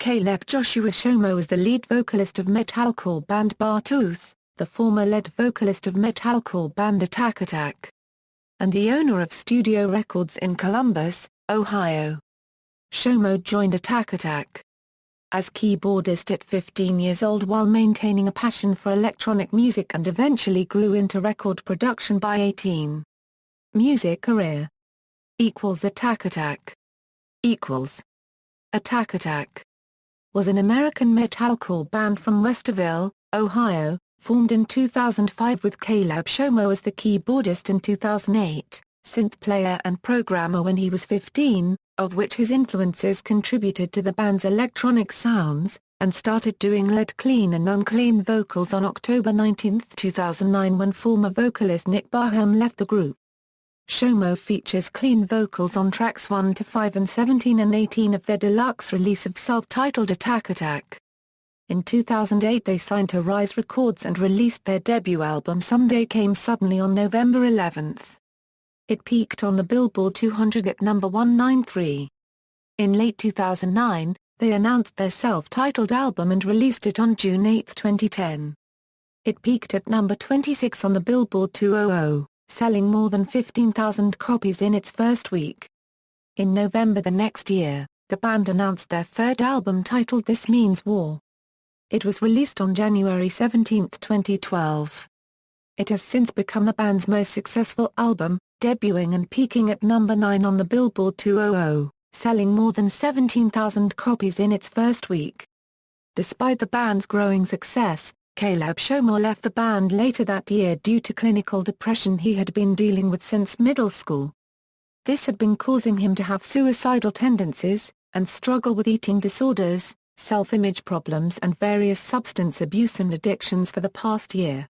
Joshua Shomo is the lead vocalist of metalcore band Beartooth, the former lead vocalist of metalcore band Attack, and the owner of Studio Records in Columbus, Ohio. Shomo joined Attack as keyboardist at 15 years old while maintaining a passion for electronic music and eventually grew into record production by 18. Music career Attack Attack was an American metalcore band from Westerville, Ohio, formed in 2005 with Shomo as the keyboardist in 2008, synth player and programmer when he was 15, of which his influences contributed to the band's electronic sounds, and started doing lead clean and unclean vocals on October 19, 2009 when former vocalist Nick Barham left the group. Shomo features clean vocals on tracks 1 to 5 and 17 and 18 of their deluxe release of self-titled Attack. In 2008 they signed to Rise Records and released their debut album Someday Came Suddenly on November 11. It peaked on the Billboard 200 at number 193. In late 2009, they announced their self-titled album and released it on June 8, 2010. It peaked at number 26 on the Billboard 200, selling more than 15,000 copies in its first week. In November the next year, the band announced their third album titled This Means War. It was released on January 17, 2012. It has since become the band's most successful album, debuting and peaking at number 9 on the Billboard 200, selling more than 17,000 copies in its first week. Despite the band's growing success, Shomo left the band later that year due to clinical depression he had been dealing with since middle school. This had been causing him to have suicidal tendencies, and struggle with eating disorders, self-image problems and various substance abuse and addictions for the past year.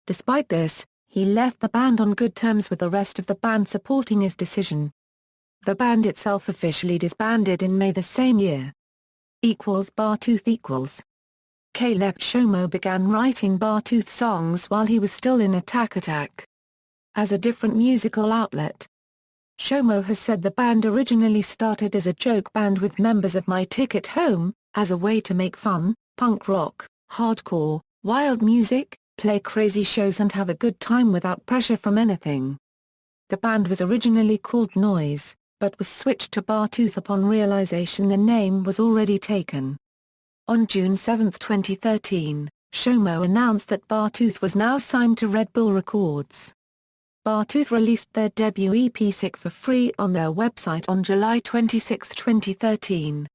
Despite this, he left the band on good terms with the rest of the band supporting his decision. The band itself officially disbanded in May the same year. Beartooth Shomo began writing Beartooth songs while he was still in Attack as a different musical outlet. Shomo has said the band originally started as a joke band with members of My Ticket Home, as a way to make fun, punk rock, hardcore, wild music, play crazy shows and have a good time without pressure from anything. The band was originally called Noise, but was switched to Beartooth upon realization the name was already taken. On June 7, 2013, Shomo announced that Beartooth was now signed to Red Bull Records. Beartooth released their debut EP Sick for free on their website on July 26, 2013.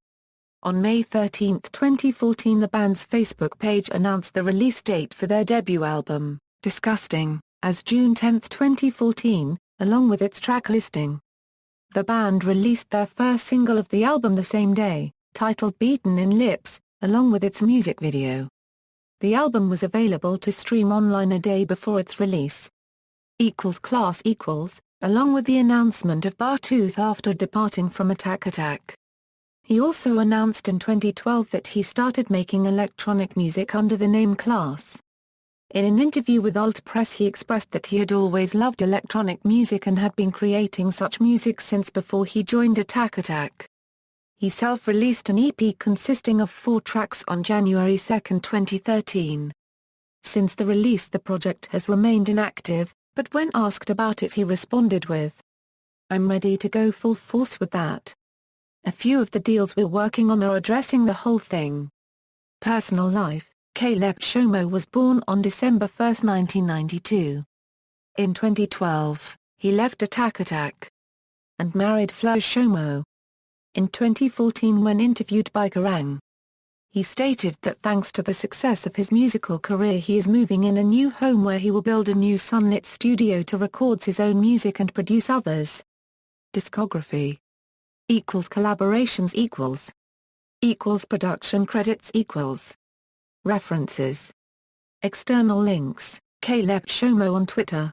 On May 13, 2014 the band's Facebook page announced the release date for their debut album, Disgusting, as June 10, 2014, along with its track listing. The band released their first single of the album the same day, titled Beaten in Lips, along with its music video. The album was available to stream online a day before its release. Class equals, along with the announcement of Beartooth after departing from Attack. He also announced in 2012 that he started making electronic music under the name Class. In an interview with Alt Press he expressed that he had always loved electronic music and had been creating such music since before he joined Attack. He self-released an EP consisting of 4 tracks on January 2, 2013. Since the release the project has remained inactive, but when asked about it he responded with, "I'm ready to go full force with that. A few of the deals we're working on are addressing the whole thing." Personal life Shomo was born on December 1, 1992. In 2012, he left Attack and married Fleur Shomo. In 2014 when interviewed by Kerrang! He stated that thanks to the success of his musical career he is moving in a new home where he will build a new sunlit studio to record his own music and produce others. Discography Collaborations Production credits References. External links: Shomo on Twitter.